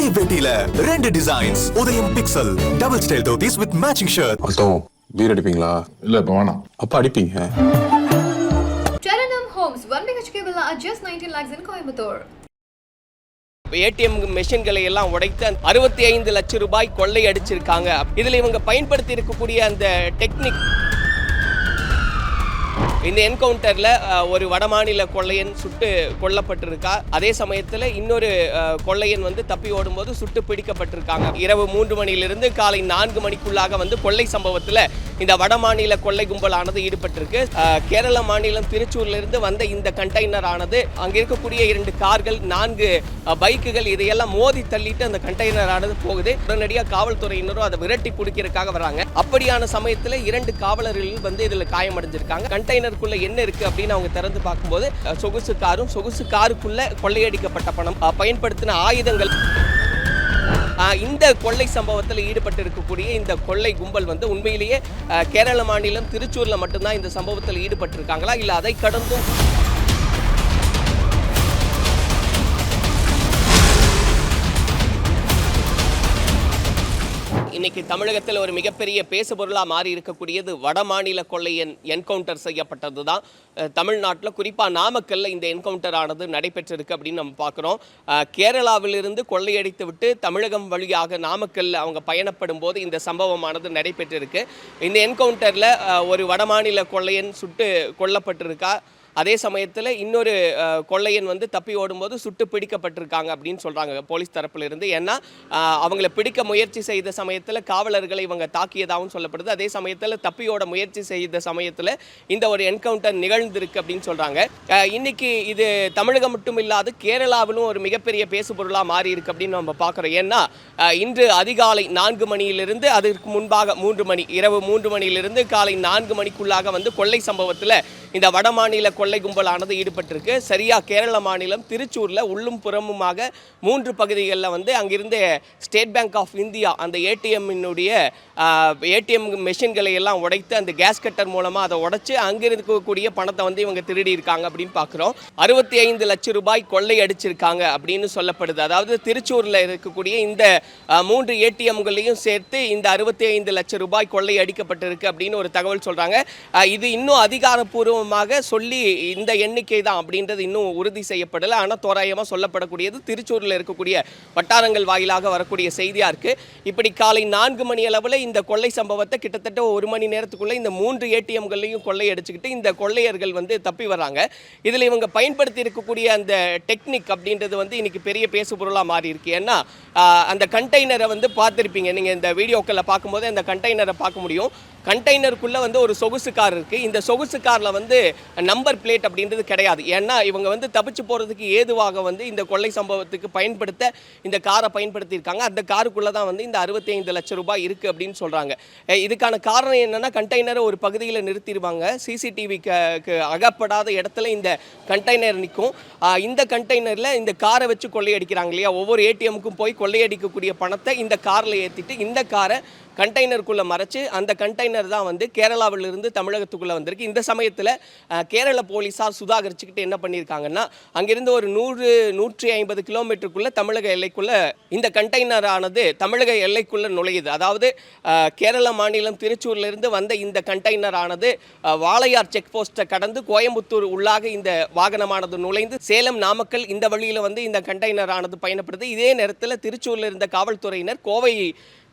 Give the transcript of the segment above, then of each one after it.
ஒரே வேட்டியில 2 டிசைன்ஸ். உதயம் pixel double style dhotis with matching shirt. அர்த்தம் பீர் அடிப்பீங்களா? இல்ல இப்ப வேணாம். அப்ப அடிப்பீங்க. Charanam Homes 1 BHK villa at just 19 lakhs in Coimbatore. ATM மெஷின்களை எல்லாம் உடைத்து 65 லட்சம் ரூபாய் கொள்ளை அடிச்சிருக்காங்க. இதுல இவங்க பயன்படுத்தி இருக்கக்கூடிய அந்த டெக்னிக், இந்த என்கவுண்டர்ல ஒரு வடமாநில கொள்ளையன் சுட்டு கொல்லப்பட்டிருக்கா. அதே சமயத்தில் இன்னொரு கொள்ளையன் வந்து தப்பி ஓடும்போது சுட்டு பிடிக்கப்பட்டிருக்காங்க. இரவு 3 மணியிலிருந்து காலை 4 மணிக்குள்ளாக வந்து கொள்ளை சம்பவத்தில் இந்த வடமாநில கொள்ளை கும்பலானது ஈடுபட்டிருக்கு. கேரள மாநிலம் திருச்சூர்லிருந்து வந்த இந்த கண்டெய்னர் ஆனது அங்கே இருக்கக்கூடிய 2 கார்கள், 4 பைக்குகள் இதையெல்லாம் மோதி தள்ளிட்டு அந்த கண்டெய்னர் ஆனது போகுது. உடனடியாக காவல்துறையினரும் அதை விரட்டி பிடிக்கிறதுக்காக வராங்க. அப்படியான சமயத்தில் 2 காவலர்கள் வந்து இதில் காயமடைஞ்சிருக்காங்க. கண்டெய்னருக்குள்ள என்ன இருக்கு அப்படின்னு அவங்க திறந்து பார்க்கும்போது சொகுசு காரும், சொகுசு காருக்குள்ள கொள்ளையடிக்கப்பட்ட பணம், பயன்படுத்தின ஆயுதங்கள். இந்த கொள்ளை சம்பவத்தில் ஈடுபட்டு இருக்கக்கூடிய இந்த கொள்ளை கும்பல் வந்து உண்மையிலேயே கேரள மாநிலம் திருச்சூர்ல மட்டும்தான் இந்த சம்பவத்தில் ஈடுபட்டிருக்காங்களா, இல்லை அதை கடந்தும் இன்னைக்கு தமிழகத்தில் ஒரு மிகப்பெரிய பேசுபொருளாக மாறி இருக்கக்கூடியது வடமாநில கொள்ளையன் என்கவுண்டர் செய்யப்பட்டது தான். தமிழ்நாட்டில் குறிப்பாக நாமக்கல்ல இந்த என்கவுண்டர் ஆனது நடைபெற்றிருக்கு அப்படின்னு நம்ம பார்க்குறோம். கேரளாவிலிருந்து கொள்ளையடித்து விட்டு தமிழகம் வழியாக நாமக்கல் அவங்க பயணப்படும் போது இந்த சம்பவமானது நடைபெற்றிருக்கு. இந்த என்கவுண்டரில் ஒரு வடமாநில கொள்ளையன் சுட்டு கொல்லப்பட்டிருக்கா. அதே சமயத்தில் இன்னொரு கொள்ளையன் வந்து தப்பி ஓடும்போது சுட்டு பிடிக்கப்பட்டிருக்காங்க அப்படின்னு சொல்கிறாங்க போலீஸ் தரப்பிலிருந்து. ஏன்னா அவங்கள பிடிக்க முயற்சி செய்த சமயத்தில் காவலர்களை இவங்க தாக்கியதாகவும் சொல்லப்படுது. அதே சமயத்தில் தப்பியோட முயற்சி செய்த சமயத்தில் இந்த ஒரு என்கவுண்டர் நிகழ்ந்திருக்கு அப்படின்னு சொல்கிறாங்க. இன்னைக்கு இது தமிழகம் மட்டும் இல்லாது கேரளாவிலும் ஒரு மிகப்பெரிய பேசுபொருளாக மாறி இருக்கு அப்படின்னு நம்ம பார்க்குறோம். ஏன்னா இன்று அதிகாலை 4 மணியிலிருந்து அதற்கு முன்பாக 3 மணி, இரவு 3 மணியிலிருந்து காலை 4 மணிக்குள்ளாக வந்து கொள்ளை சம்பவத்தில் இந்த வடமாநில கொள்ளை கும்பலானது ஈடுபட்டிருக்கு. சரியா கேரள மாநிலம் திருச்சூரில் உள்ளும் புறமுமாக 3 பகுதிகளில் வந்து அங்கிருந்த ஸ்டேட் பேங்க் ஆஃப் இந்தியா அந்த ஏடிஎம் மெஷின்களை எல்லாம் உடைத்து அந்த கேஸ் கட்டர் மூலமாக அதை உடைச்சு அங்கிருக்கக்கூடிய பணத்தை வந்து இவங்க திருடி இருக்காங்க அப்படின்னு பார்க்குறோம். 65 லட்சம் ரூபாய் கொள்ளை அடிச்சிருக்காங்க அப்படின்னு சொல்லப்படுது. அதாவது திருச்சூரில் இருக்கக்கூடிய இந்த 3 ஏடிஎம்களையும் சேர்த்து இந்த 65 லட்சம் ரூபாய் கொள்ளை அடிக்கப்பட்டிருக்கு அப்படின்னு ஒரு தகவல் சொல்கிறாங்க. இது இன்னும் அதிகாரப்பூர்வமாக சொல்லி இந்த எண்ணிக்கை தான் அப்படின்றது இன்னும் உறுதி செய்யப்படலை. ஆனால் தோராயமாக சொல்லப்படக்கூடியது திருச்சூரில் இருக்கக்கூடிய வட்டாரங்கள் வாயிலாக வரக்கூடிய செய்தியாக இருக்குது. இப்படி காலை 4 மணி அளவில் இந்த கொள்ளை சம்பவத்தை கிட்டத்தட்ட 1 மணி நேரத்துக்குள்ளே இந்த 3 ஏடிஎம்களையும் கொள்ளை அடிச்சுக்கிட்டு இந்த கொள்ளையர்கள் வந்து தப்பி வர்றாங்க. இதில் இவங்க பயன்படுத்தி இருக்கக்கூடிய அந்த டெக்னிக் அப்படின்றது வந்து இன்னைக்கு பெரிய பேசுபொருளாக மாறி இருக்கு. ஏன்னா அந்த கண்டெய்னரை வந்து பார்த்துருப்பீங்க நீங்கள், இந்த வீடியோக்களில் பார்க்கும்போது அந்த கண்டெய்னரை பார்க்க முடியும். கண்டெய்னருக்குள்ளே வந்து ஒரு சொகுசு கார் இருக்குது. இந்த சொகுசு காரில் வந்து நம்பர் பிளேட் அப்படின்றது கிடையாது. ஏன்னா இவங்க வந்து தப்பிச்சு போகிறதுக்கு ஏதுவாக வந்து இந்த கொள்ளை சம்பவத்துக்கு பயன்படுத்த இந்த காரை பயன்படுத்தியிருக்காங்க. அந்த காருக்குள்ளே தான் வந்து இந்த 65 லட்சம் ரூபாய் இருக்குது அப்படின்னு சொல்கிறாங்க. இதுக்கான காரணம் என்னென்னா, கண்டெய்னரை ஒரு பகுதியில் நிறுத்திடுவாங்க. சிசிடிவிக்கு அகப்படாத இடத்துல இந்த கண்டெய்னர் நிற்கும். இந்த கண்டெய்னரில் இந்த காரை வச்சு கொள்ளையடிக்கிறாங்க இல்லையா, ஒவ்வொரு ஏடிஎம்முக்கும் போய் கொள்ளையடிக்கக்கூடிய பணத்தை இந்த காரில் ஏற்றிட்டு இந்த காரை கண்டெய்னருக்குள்ளே மறைச்சு அந்த கண்டெய்னர் தான் வந்து கேரளாவிலிருந்து தமிழகத்துக்குள்ளே வந்திருக்கு. இந்த சமயத்தில் கேரள போலீஸார் சுதாகரிச்சுக்கிட்டு என்ன பண்ணியிருக்காங்கன்னா, அங்கிருந்து ஒரு 100-150 கிலோமீட்டருக்குள்ளே தமிழக எல்லைக்குள்ளே இந்த கண்டெய்னர் ஆனது தமிழக எல்லைக்குள்ளே நுழையுது. அதாவது கேரள மாநிலம் திருச்சூர்லேருந்து வந்த இந்த கண்டெய்னர் ஆனது வாளையார் செக் போஸ்ட்டை கடந்து கோயம்புத்தூர் உள்ளாக இந்த வாகனமானது நுழைந்து சேலம், நாமக்கல் இந்த வழியில் வந்து இந்த கண்டெய்னர் ஆனது பயணப்படுது. இதே நேரத்தில் திருச்சூரில் இருந்த காவல்துறையினர் கோவை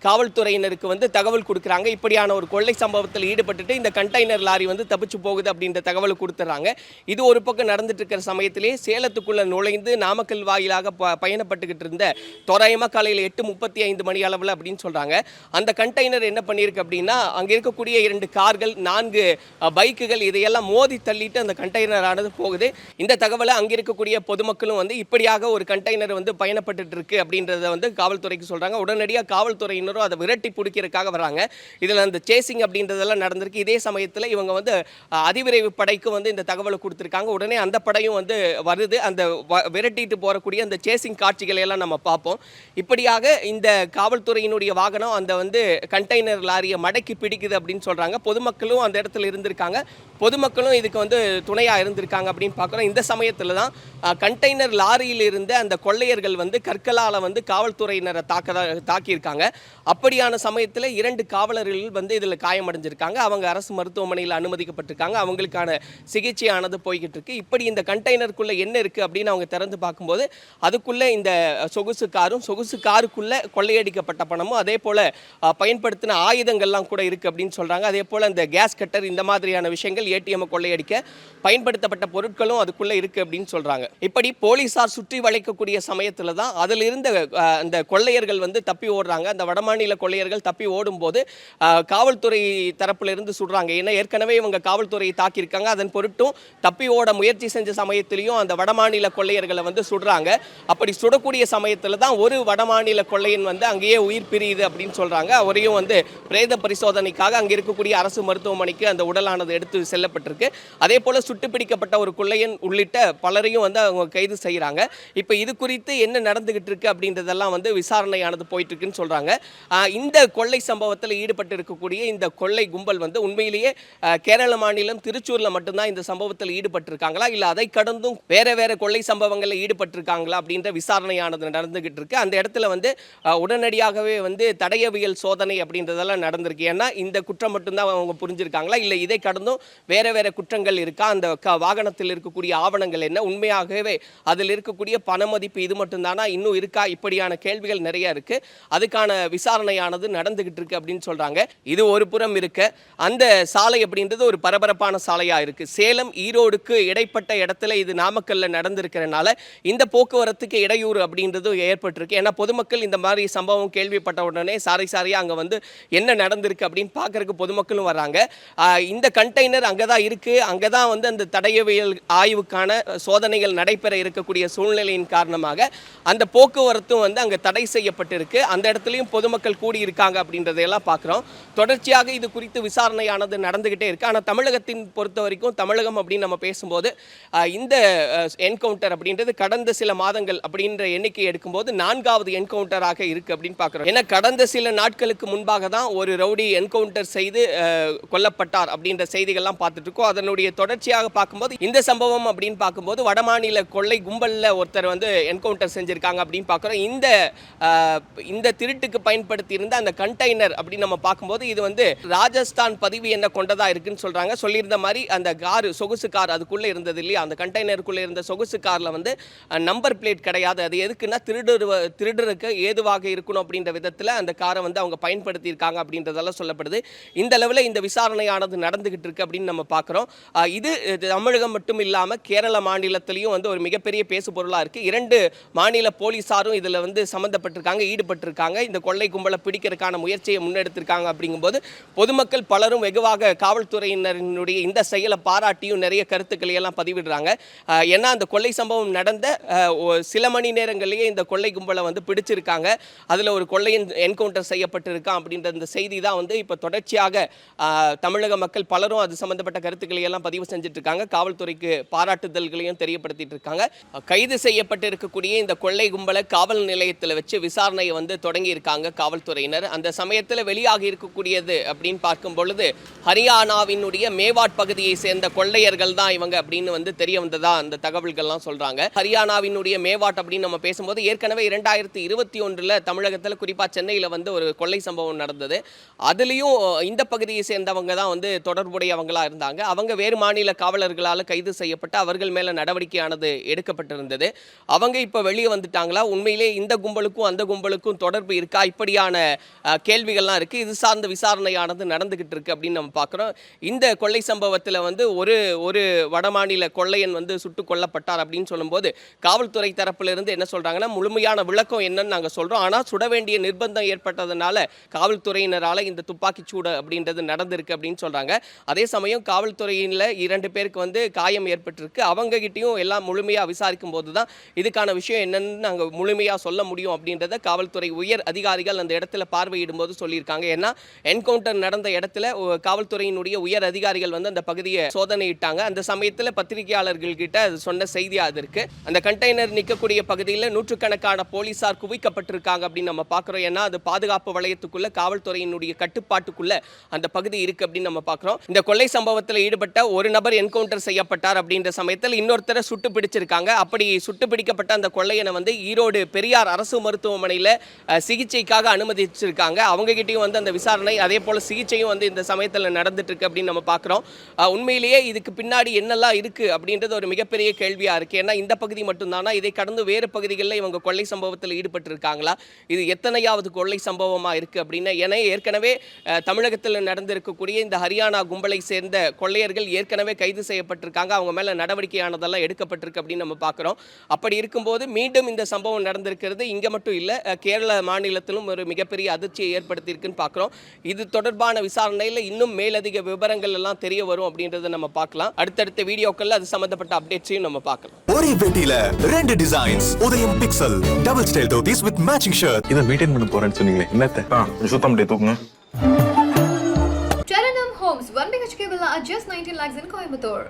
காவல்துறையினருக்கு வந்து தகவல் கொடுக்குறாங்க. இப்படியான ஒரு கொள்ளை சம்பவத்தில் ஈடுபட்டுட்டு இந்த கண்டெய்னர் லாரி வந்து தப்பிச்சு போகுது அப்படின்ற தகவல் கொடுத்துட்றாங்க. இது ஒரு பக்கம் நடந்துட்டு இருக்கிற சமயத்திலே சேலத்துக்குள்ளே நுழைந்து நாமக்கல் வாயிலாக பயணப்பட்டுக்கிட்டு இருந்த தோராயமாக காலையில் 8:35 மணி அளவில் அப்படின்னு சொல்கிறாங்க. அந்த கண்டெய்னர் என்ன பண்ணியிருக்கு அப்படின்னா, அங்கே இருக்கக்கூடிய 2 கார்கள், 4 பைக்குகள் இதையெல்லாம் மோதி தள்ளிட்டு அந்த கண்டெய்னர் ஆனது போகுது. இந்த தகவலை அங்கே இருக்கக்கூடிய பொதுமக்களும் வந்து இப்படியாக ஒரு கண்டெய்னர் வந்து பயணப்பட்டு இருக்கு அப்படின்றத வந்து காவல்துறைக்கு சொல்கிறாங்க. உடனடியாக காவல்துறையினர் காவல்துறையினரும் அதை விரட்டி பிடிக்கிறதுக்காக வராங்க. இதில் அந்த சேசிங் அப்படின்றதெல்லாம் நடந்திருக்கு. இதே சமயத்தில் இவங்க வந்து அதிவிரைவு படைக்கு வந்து இந்த தகவலை கொடுத்துருக்காங்க. உடனே அந்த படையும் வந்து வருது. அந்த விரட்டிட்டு போகக்கூடிய அந்த சேசிங் காட்சிகளை எல்லாம் நம்ம பார்ப்போம். இப்படியாக இந்த காவல்துறையினுடைய வாகனம் அந்த வந்து கண்டெய்னர் லாரியை மடக்கி பிடிக்குது அப்படின்னு சொல்கிறாங்க. பொதுமக்களும் அந்த இடத்துல இருந்திருக்காங்க. பொதுமக்களும் இதுக்கு வந்து துணையாக இருந்திருக்காங்க அப்படின்னு பார்க்குறோம். இந்த சமயத்தில் தான் கண்டெய்னர் லாரியில் இருந்த அந்த கொள்ளையர்கள் வந்து கற்களால் வந்து காவல்துறையினரை தாக்கியிருக்காங்க. அப்படியான சமயத்தில் 2 காவலர்கள் வந்து இதில் காயமடைஞ்சிருக்காங்க. அவங்க அரசு மருத்துவமனையில் அனுமதிக்கப்பட்டிருக்காங்க. அவங்களுக்கான சிகிச்சையானது போய்கிட்டு இருக்கு. இப்படி இந்த கண்டெய்னருக்குள்ளே என்ன இருக்குது அப்படின்னு அவங்க திறந்து பார்க்கும்போது அதுக்குள்ளே இந்த சொகுசு காருக்குள்ளே கொள்ளையடிக்கப்பட்ட பணமும் அதே போல் பயன்படுத்தின ஆயுதங்கள்லாம் கூட இருக்குது அப்படின்னு சொல்கிறாங்க. அதே போல் இந்த கேஸ் கட்டர் இந்த மாதிரியான விஷயங்கள் ஏடிஎம் கொள்ளையடிக்க பயன்படுத்தப்பட்ட பொருட்களும் அதுக்குள்ளே இருக்குது அப்படின்னு சொல்கிறாங்க. இப்படி போலீஸார் சுற்றி வளைக்கக்கூடிய சமயத்தில் தான் அதில் இருந்த அந்த கொள்ளையர்கள் வந்து தப்பி ஓடுறாங்க. அந்த வடமாநில கொள்ளையர்கள் தப்பி ஓடும்போது காவல்துறை தரப்பிலிருந்து சுடுறாங்க. ஏன்னா ஏற்கனவே இவங்க காவல்துறையை தாக்கியிருக்காங்க. அதன் பொருட்டும் தப்பி ஓட முயற்சி செஞ்ச சமயத்திலையும் அந்த வடமாநில கொள்ளையர்களை வந்து சுடுறாங்க. அப்படி சுடக்கூடிய சமயத்தில் தான் ஒரு வடமாநில கொள்ளையன் வந்து அங்கேயே உயிர் பிரியுது அப்படின்னு சொல்கிறாங்க. அவரையும் வந்து பிரேத பரிசோதனைக்காக அங்கே இருக்கக்கூடிய அரசு மருத்துவமனைக்கு அந்த உடலானது எடுத்து செல்லப்பட்டிருக்கு. அதே போல் சுட்டுப்பிடிக்கப்பட்ட ஒரு கொள்ளையன் உள்ளிட்ட பலரையும் வந்து அவங்க கைது செய்கிறாங்க. இப்போ இது குறித்து என்ன நடந்துகிட்டு இருக்கு அப்படின்றதெல்லாம் வந்து விசாரணையானது போயிட்டு இருக்குன்னு சொல்கிறாங்க. இந்த கொள்ளை சம்பவத்தில் ஈடுபட்டு இருக்கக்கூடிய இந்த கொள்ளை கும்பல் வந்து உண்மையிலேயே கேரள மாநிலம் திருச்சூரில் மட்டும்தான் இந்த சம்பவத்தில் ஈடுபட்டிருக்காங்களா இல்லை அதை கடந்தும் வேற கொள்ளை சம்பவங்களில் ஈடுபட்டிருக்காங்களா அப்படின்ற விசாரணையானது நடந்துகிட்டு இருக்கு. அந்த இடத்துல வந்து உடனடியாகவே வந்து தடயவியல் சோதனை அப்படின்றதெல்லாம் நடந்திருக்கு. ஏன்னா இந்த குற்றம் மட்டும்தான் அவங்க புரிஞ்சிருக்காங்களா இல்லை இதை கடந்தும் வேற குற்றங்கள் இருக்கா, அந்த வாகனத்தில் இருக்கக்கூடிய ஆவணங்கள் என்ன, உண்மையாகவே அதில் இருக்கக்கூடிய பண மதிப்பு இது மட்டும்தானா, இன்னும் இருக்கா, இப்படியான கேள்விகள் நிறைய இருக்கு. அதுக்கான விசாரணையானது நடந்துகிட்டு இருக்கு அப்படின்னு சொல்றாங்க. இது ஒரு புறம் இருக்க அந்த சாலை அப்படின்றது ஒரு பரபரப்பான சாலையா இருக்கு. சேலம் ஈரோடுக்கு இடைப்பட்ட இடத்துல இது நாமக்கல்ல நடந்திருக்கிறனால இந்த போக்குவரத்துக்கு இடையூறு அப்படின்றது ஏற்பட்டிருக்கு. ஏன்னா பொதுமக்கள் இந்த மாதிரி சம்பவம் கேள்விப்பட்ட உடனே சாரையா அங்க வந்து என்ன நடந்திருக்கு அப்படின்னு பார்க்கறதுக்கு பொதுமக்களும் வர்றாங்க. இந்த கண்டெய்னர் அங்கதான் இருக்கு, அங்கதான் வந்து அந்த தடயவியல் ஆய்வுக்கான சோதனைகள் நடைபெற இருக்கக்கூடிய சூழ்நிலையின் காரணமாக அந்த போக்குவரத்தும் வந்து அங்க தடை செய்யப்பட்டிருக்கு. அந்த இடத்துலையும் பொதுமக்கள் கூடி இருக்காங்க அப்படின்றதையெல்லாம் பார்க்குறோம். தொடர்ச்சியாக இது குறித்து விசாரணையானது நடந்துகிட்டே இருக்கு. ஆனால் தமிழகத்தின் பொறுத்த வரைக்கும் தமிழகம் அப்படின்னு நம்ம பேசும்போது இந்த என்கவுண்டர் அப்படின்றது கடந்த சில மாதங்கள் அப்படின்ற எண்ணிக்கை எடுக்கும்போது 4வது என்கவுண்டராக இருக்கு அப்படின்னு பார்க்குறோம். ஏன்னா கடந்த சில நாட்களுக்கு முன்பாக தான் ஒரு ரவுடி என்கவுண்டர் செய்து கொல்லப்பட்டார் அப்படின்ற செய்திகள்லாம் பார்த்துட்டு இருக்கோம். அதனுடைய தொடர்ச்சியாக பார்க்கும்போது இந்த சம்பவம் அப்படின்னு பார்க்கும்போது வடமாநில கொள்ளை கும்பலில் ஒருத்தர் வந்து என்கவுண்டர் செஞ்சிருக்காங்க அப்படின்னு பார்க்குறோம். இந்த திருட்டுக்கு பயன்படுத்தி இருந்த அந்த கண்டெய்னர் அப்படின்னு நம்ம பார்க்கும்போது இது வந்து ராஜஸ்தான் பதிவு என்ன கொண்டதா இருக்குன்னு சொல்றாங்க. சொல்லியிருந்த மாதிரி அந்த சொகுசு கார் அதுக்குள்ள இருந்தது இல்லையா, அந்த கண்டெய்னருக்குள்ள இருந்த சொகுசு கார்ல வந்து நம்பர் பிளேட் கிடையாது. அது எதுக்குன்னா திருடருக்கு ஏதுவாக இருக்கணும் அப்படின்ற விதத்தில் அந்த காரை வந்து அவங்க பயன்படுத்தி இருக்காங்க அப்படின்றதெல்லாம் சொல்லப்படுது. இந்த லெவலில் இந்த விசாரணையானது நடந்துகிட்டு இருக்கு அப்படின்னு நம்ம பார்க்குறோம். இது தமிழகம் மட்டும் இல்லாமல் கேரள மாநிலத்திலையும் வந்து ஒரு மிகப்பெரிய பேசு பொருளாக இருக்குது. 2 மாநில போலீஸாரும் இதில் வந்து சம்மந்தப்பட்டிருக்காங்க, ஈடுபட்டிருக்காங்க. இந்த கொள்ளை கும்பலை பிடிக்கிறதுக்கான முயற்சியை முன்னெடுத்திருக்காங்க. அப்படிங்கும்போது பொதுமக்கள் பலரும் வெகுவாக காவல்துறையினரினுடைய இந்த செயலை பாராட்டியும் நிறைய கருத்துக்களை எல்லாம் பதிவிடுறாங்க. ஏன்னா அந்த கொள்ளை சம்பவம் நடந்த சில மணி நேரங்களிலேயே இந்த கொள்ளை கும்பலை வந்து பிடிச்சிருக்காங்க. அதில் ஒரு கொள்ளையின் என்கவுண்டர் செய்யப்பட்டிருக்கான் அப்படின்ற இந்த செய்தி தான் வந்து இப்போ தொடர்ச்சியாக தமிழக மக்கள் பலரும் அது சம்பந்தப்பட்ட கருத்துக்களை எல்லாம் பதிவு செஞ்சுட்டு இருக்காங்க. காவல்துறைக்கு பாராட்டுதல்களையும் தெரியப்படுத்திட்டு இருக்காங்க. கைது செய்யப்பட்டு இருக்கக்கூடிய இந்த கொள்ளை கும்பலை காவல் நிலையத்தில் வச்சு விசாரணையை வந்து தொடங்கி இருக்காங்க காவல்துறையினர். அந்த சமயத்தில் வெளியாகி இருக்கக்கூடியது அப்படின்னு பார்க்கும் பொழுது ஹரியானாவினுடைய மேவாட் பகுதியை சேர்ந்த கொள்ளையர்கள் தான் இவங்க அப்படின்னு வந்து தெரிய வந்ததா அந்த தகவல்கள்லாம் சொல்றாங்க. ஹரியானாவினுடைய மேவாட் அப்படின்னு நம்ம பேசும்போது ஏற்கனவே 2021 தமிழகத்தில் குறிப்பாக சென்னையில் வந்து ஒரு கொள்ளை சம்பவம் நடந்தது. அதுலேயும் இந்த பகுதியை சேர்ந்தவங்க தான் வந்து தொடர்புடையவங்களா இருந்தாங்க. அவங்க வேறு மாநில காவலர்களால் கைது செய்யப்பட்டு அவர்கள் மேலே நடவடிக்கையானது எடுக்கப்பட்டிருந்தது. அவங்க இப்போ வெளியே வந்துட்டாங்களா, உண்மையிலே இந்த கும்பலுக்கும் அந்த கும்பலுக்கும் தொடர்பு இருக்கா, இப்படியான கேள்விகள்லாம் இருக்குது. இது சார்ந்த விசாரணையானது நடந்துகிட்டு இருக்கு அப்படின்னு நம்ம பார்க்குறோம். இந்த கொள்ளை சம்பவத்தில் வந்து ஒரு வடமாநில கொள்ளையன் வந்து சுட்டுக் கொல்லப்பட்டார் அப்படின்னு சொல்லும்போது காவல்துறை தரப்பிலிருந்து என்ன சொல்கிறாங்கன்னா முழுமையான விளக்கம் என்னன்னு நாங்கள் சொல்கிறோம், ஆனால் சுட வேண்டிய நிர்பந்தம் ஏற்பட்டதுனால காவல்துறையினரால் இந்த துப்பாக்கி சூடு அப்படின்றது நடந்திருக்கு அப்படின்னு சொல்கிறாங்க. அதே சமயம் காவல்துறையில் 2 பேருக்கு வந்து காயம் ஏற்பட்டிருக்கு. அவங்ககிட்டையும் எல்லாம் முழுமையாக விசாரிக்கும் போது தான் இதுக்கான விஷயம் என்னன்னு நாங்கள் முழுமையாக சொல்ல முடியும் அப்படின்றத காவல்துறை உயர் அதிகாரிகள் அந்த அந்த இடத்துல பார்வையிடும் போது சொல்லியிருக்காங்க. ஏன்னா என்கவுண்டர் நடந்த இடத்துல காவல்துறையினுடைய உயர் அதிகாரிகள் வந்து அந்த பகுதியை சோதனையிட்டாங்க. அந்த சமயத்தில் பத்திரிகையாளர்கள் கிட்ட அது சொன்ன செய்தியா அது இருக்கு. அந்த கண்டெய்னர் நிற்கக்கூடிய பகுதியில் நூற்றுக்கணக்கான போலீசார் குவிக்கப்பட்டிருக்காங்க அப்படின்னு நம்ம பார்க்குறோம். ஏன்னா அது பாதுகாப்பு வளையத்துக்குள்ள காவல்துறையினுடைய கட்டுப்பாட்டுக்குள்ள அந்த பகுதி இருக்கு அப்படின்னு நம்ம பார்க்குறோம். இந்த கொள்ளை சம்பவத்தில் ஈடுபட்ட ஒரு நபர் என்கவுண்டர் செய்யப்பட்டார் அப்படின்ற சமயத்தில் இன்னொருத்தரை சுட்டு பிடிச்சிருக்காங்க. அப்படி சுட்டு பிடிக்கப்பட்ட அந்த கொள்ளையனை வந்து ஈரோடு பெரியார் அரசு மருத்துவமனையில் சிகிச்சைக்காக அனுமதிச்சிருக்காங்க. அவங்க கிட்டயும் வந்து அந்த விசாரணை அதே போல சிகிச்சையும் வந்து இந்த சமயத்தில் நடந்துட்டு இருக்கு அப்படின்னு நம்ம பார்க்குறோம். உண்மையிலேயே இதுக்கு பின்னாடி என்னெல்லாம் இருக்கு அப்படின்றது ஒரு மிகப்பெரிய கேள்வியா இருக்கு. ஏன்னா இந்த பகுதி மட்டும்தானா, இதை கடந்து வேறு பகுதிகளில் இவங்க கொள்ளை சம்பவத்தில் ஈடுபட்டு இருக்காங்களா, இது எத்தனையாவது கொள்ளை சம்பவமா இருக்கு அப்படின்னு. ஏன்னா ஏற்கனவே தமிழகத்தில் நடந்திருக்கக்கூடிய இந்த ஹரியானா கும்பலை சேர்ந்த கொள்ளையர்கள் ஏற்கனவே கைது செய்யப்பட்டிருக்காங்க. அவங்க மேல நடவடிக்கையானதெல்லாம் எடுக்கப்பட்டிருக்கு அப்படின்னு நம்ம பார்க்குறோம். அப்படி இருக்கும்போது மீண்டும் இந்த சம்பவம் நடந்திருக்கிறது இங்க மட்டும் இல்ல, கேரள மாநிலத்திலும் ஒரு மிகப்பெரிய அதிர்ச்சியை ஏற்படுத்தியிருக்குன்னு பார்க்குறோம். இது தொடர்பான விசாரணையில் இன்னும் மேலதிக விவரங்கள் எல்லாம் தெரிய வரும் அப்படின்றத நம்ம பார்க்கலாம். அடுத்தடுத்த வீடியோக்கள் அது சம்பந்தப்பட்ட அப்டேட்ஸையும் நம்ம பார்க்கலாம். ஒரே வேட்டியில 2 டிசைன்ஸ் உதயம் pixel double style dhotis with matching shirt. இதை மெயின்டைன் பண்ண போறேன்னு சொன்னீங்களே, என்னத்த சுத்தம் பண்ணிட்டு தூக்குங்க. Terranum Homes 1 BHK villa at just 19 lakhs in Coimbatore.